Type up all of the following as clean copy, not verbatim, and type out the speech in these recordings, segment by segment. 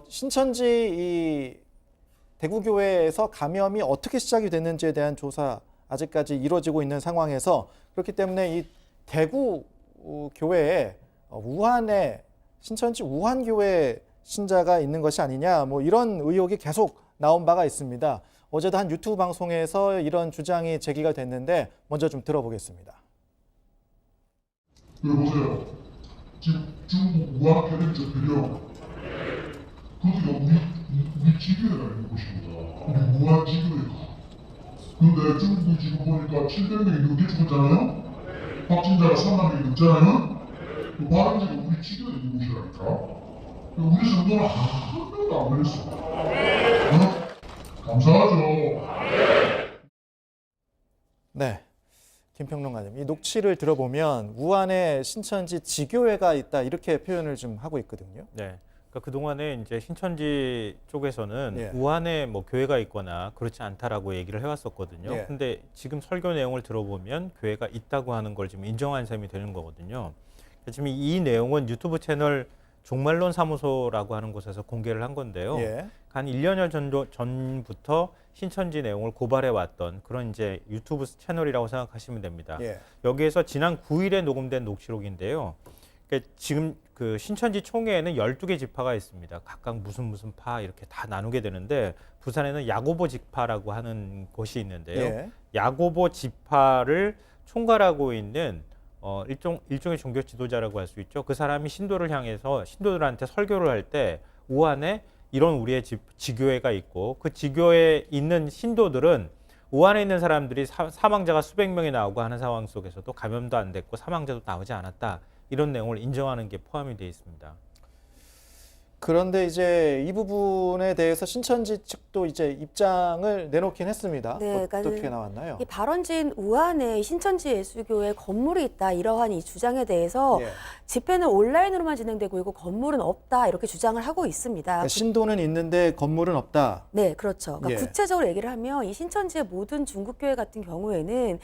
신천지 이 대구교회에서 감염이 어떻게 시작이 됐는지에 대한 조사 아직까지 이루어지고 있는 상황에서 그렇기 때문에 이 대구 교회에 우한에 신천지 우한교회 신자가 있는 것이 아니냐 뭐 이런 의혹이 계속 나온 바가 있습니다. 어제도 한 유튜브 방송에서 이런 주장이 제기가 됐는데 먼저 좀 들어보겠습니다. 여보세요. 지금 중국 우한 편입자들이요. 거기가 우리 지교회가 있는 곳입니다. 우리 우한 지교회가. 근데 중국이 지금 보니까 700명이 넘게 죽었잖아요. 확진자가 3만 명이 넘잖아요. 그 발원지가 우리 지교회 있는 곳이라니까. 우리 성도는 한 명도 안 걸렸어. 어? 감사하죠. 네. 김평론가님, 이 녹취를 들어보면 우한에 신천지 지교회가 있다 이렇게 표현을 좀 하고 있거든요. 네. 그러니까 그동안에 이제 신천지 쪽에서는 예. 우한에 뭐 교회가 있거나 그렇지 않다라고 얘기를 해왔었거든요. 예. 근데 지금 설교 내용을 들어보면 교회가 있다고 하는 걸 지금 인정한 셈이 되는 거거든요. 지금 이 내용은 유튜브 채널 종말론 사무소라고 하는 곳에서 공개를 한 건데요. 예. 한 1년여 전부터 신천지 내용을 고발해 왔던 그런 이제 유튜브 채널이라고 생각하시면 됩니다. 예. 여기에서 지난 9일에 녹음된 녹취록인데요. 그러니까 지금 그 신천지 총회에는 12개 지파가 있습니다. 각각 무슨 파 이렇게 다 나누게 되는데 부산에는 야고보 지파라고 하는 곳이 있는데요. 예. 야고보 지파를 총괄하고 있는 일종의 종교 지도자라고 할 수 있죠. 그 사람이 신도를 향해서 신도들한테 설교를 할 때 우한에 이런 우리의 지교회가 있고 그 지교회에 있는 신도들은 우한에 있는 사람들이 사망자가 수백 명이 나오고 하는 상황 속에서도 감염도 안 됐고 사망자도 나오지 않았다. 이런 내용을 인정하는 게 포함이 되어 있습니다. 그런데 이제 이 부분에 대해서 신천지 측도 이제 입장을 내놓긴 했습니다. 네, 어떻게 나왔나요? 이 발원지인 우한에 신천지 예수교회 건물이 있다 이러한 이 주장에 대해서 예. 집회는 온라인으로만 진행되고 있고 건물은 없다 이렇게 주장을 하고 있습니다. 그러니까 신도는 있는데 건물은 없다. 네, 그렇죠. 그러니까 예. 구체적으로 얘기를 하면 이 신천지의 모든 중국교회 같은 경우에는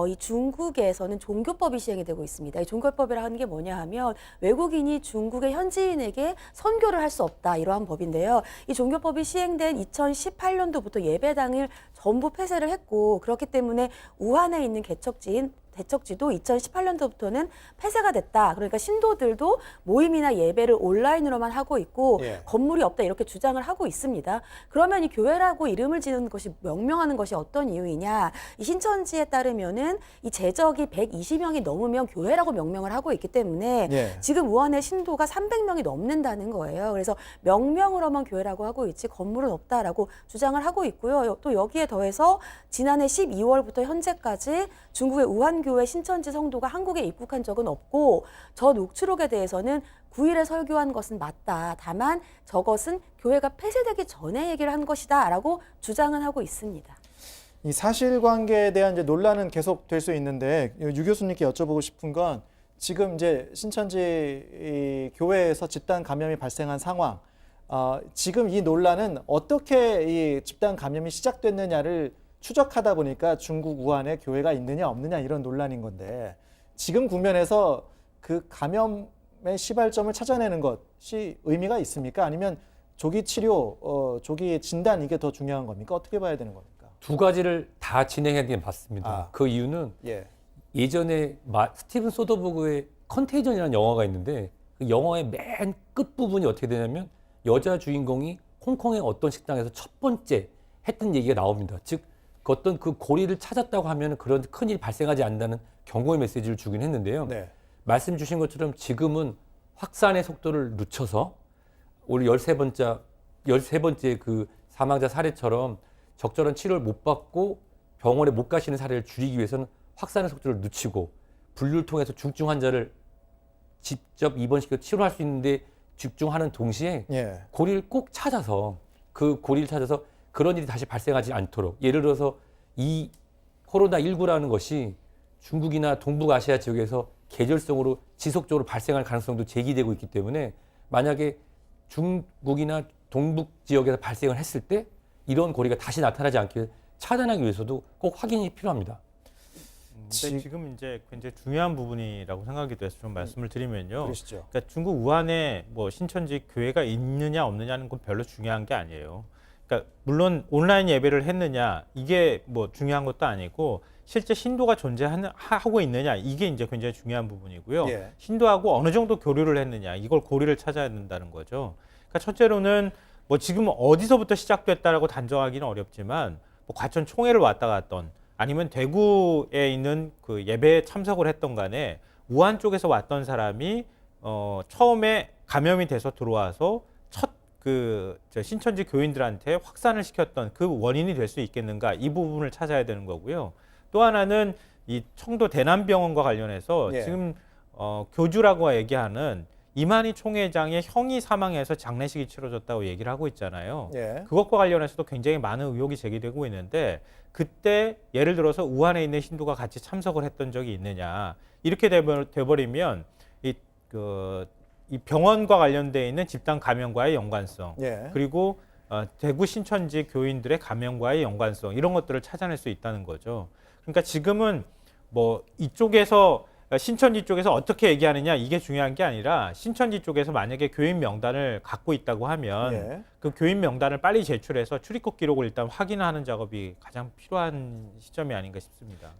이 중국에서는 종교법이 시행이 되고 있습니다. 이 종교법이라는 게 뭐냐 하면 외국인이 중국의 현지인에게 선교를 할 수 없다 이러한 법인데요. 이 종교법이 시행된 2018년도부터 예배당을 전부 폐쇄를 했고 그렇기 때문에 우한에 있는 개척지도 2018년도부터는 폐쇄가 됐다. 그러니까 신도들도 모임이나 예배를 온라인으로만 하고 있고 예. 건물이 없다 이렇게 주장을 하고 있습니다. 그러면 이 교회라고 이름을 지는 것이 명명하는 것이 어떤 이유이냐? 이 신천지에 따르면은 이 제적이 120명이 넘으면 교회라고 명명을 하고 있기 때문에 예. 지금 우한의 신도가 300명이 넘는다는 거예요. 그래서 명명으로만 교회라고 하고 있지 건물은 없다라고 주장을 하고 있고요. 또 여기에 더해서 지난해 12월부터 현재까지 중국의 우한교회 신천지 성도가 한국에 입국한 적은 없고 저 녹취록에 대해서는 9일에 설교한 것은 맞다. 다만 저것은 교회가 폐쇄되기 전에 얘기를 한 것이다 라고 주장은 하고 있습니다. 이 사실관계에 대한 이제 논란은 계속 될 수 있는데 유 교수님께 여쭤보고 싶은 건 지금 이제 신천지 이 교회에서 집단 감염이 발생한 상황, 지금 이 논란은 어떻게 이 집단 감염이 시작됐느냐를 추적하다 보니까 중국 우한에 교회가 있느냐 없느냐 이런 논란인 건데 지금 국면에서 그 감염의 시발점을 찾아내는 것이 의미가 있습니까? 아니면 조기 치료, 조기 진단 이게 더 중요한 겁니까? 어떻게 봐야 되는 겁니까? 두 가지를 다 진행해야 되는 게 맞습니다. 그 이유는 예. 예전에 스티븐 소더버그의 컨테이전이라는 영화가 있는데 그 영화의 맨 끝부분이 어떻게 되냐면 여자 주인공이 홍콩의 어떤 식당에서 첫 번째 했던 얘기가 나옵니다. 즉 어떤 그 고리를 찾았다고 하면 그런 큰일이 발생하지 않는다는 경고의 메시지를 주긴 했는데요. 네. 말씀 주신 것처럼 지금은 확산의 속도를 늦춰서 우리 13번째 그 사망자 사례처럼 적절한 치료를 못 받고 병원에 못 가시는 사례를 줄이기 위해서는 확산의 속도를 늦추고 분류를 통해서 중증 환자를 직접 입원시켜 치료할 수 있는데 집중하는 동시에 예. 고리를 꼭 찾아서 그 고리를 찾아서 그런 일이 다시 발생하지 않도록 예를 들어서 이 코로나19라는 것이 중국이나 동북아시아 지역에서 계절성으로 지속적으로 발생할 가능성도 제기되고 있기 때문에 만약에 중국이나 동북 지역에서 발생을 했을 때 이런 고리가 다시 나타나지 않게 차단하기 위해서도 꼭 확인이 필요합니다. 근데 지금 이제 굉장히 중요한 부분이라고 생각이 돼서 좀 말씀을 드리면요. 그러시죠. 그러니까 중국 우한에 뭐 신천지 교회가 있느냐 없느냐는 건 별로 중요한 게 아니에요. 그러니까 물론 온라인 예배를 했느냐 이게 뭐 중요한 것도 아니고 실제 신도가 존재하고 있느냐 이게 이제 굉장히 중요한 부분이고요. 예. 신도하고 어느 정도 교류를 했느냐 이걸 고리를 찾아야 된다는 거죠. 그러니까 첫째로는 뭐 지금 어디서부터 시작됐다라고 단정하기는 어렵지만 뭐 과천 총회를 왔다 갔던 아니면 대구에 있는 그 예배에 참석을 했던 간에 우한 쪽에서 왔던 사람이 처음에 감염이 돼서 들어와서 첫 그 신천지 교인들한테 확산을 시켰던 그 원인이 될 수 있겠는가 이 부분을 찾아야 되는 거고요. 또 하나는 이 청도 대남병원과 관련해서 예. 지금 교주라고 얘기하는 이만희 총회장의 형이 사망해서 장례식이 치러졌다고 얘기를 하고 있잖아요. 예. 그것과 관련해서도 굉장히 많은 의혹이 제기되고 있는데 그때 예를 들어서 우한에 있는 신도가 같이 참석을 했던 적이 있느냐 이렇게 돼버리면 이 병원과 관련돼 있는 집단 감염과의 연관성 예. 그리고 대구 신천지 교인들의 감염과의 연관성 이런 것들을 찾아낼 수 있다는 거죠. 그러니까 지금은 뭐 이쪽에서 신천지 쪽에서 어떻게 얘기하느냐 이게 중요한 게 아니라 신천지 쪽에서 만약에 교인 명단을 갖고 있다고 하면 예. 그 교인 명단을 빨리 제출해서 출입국 기록을 일단 확인하는 작업이 가장 필요한 시점이 아닌가 싶습니다.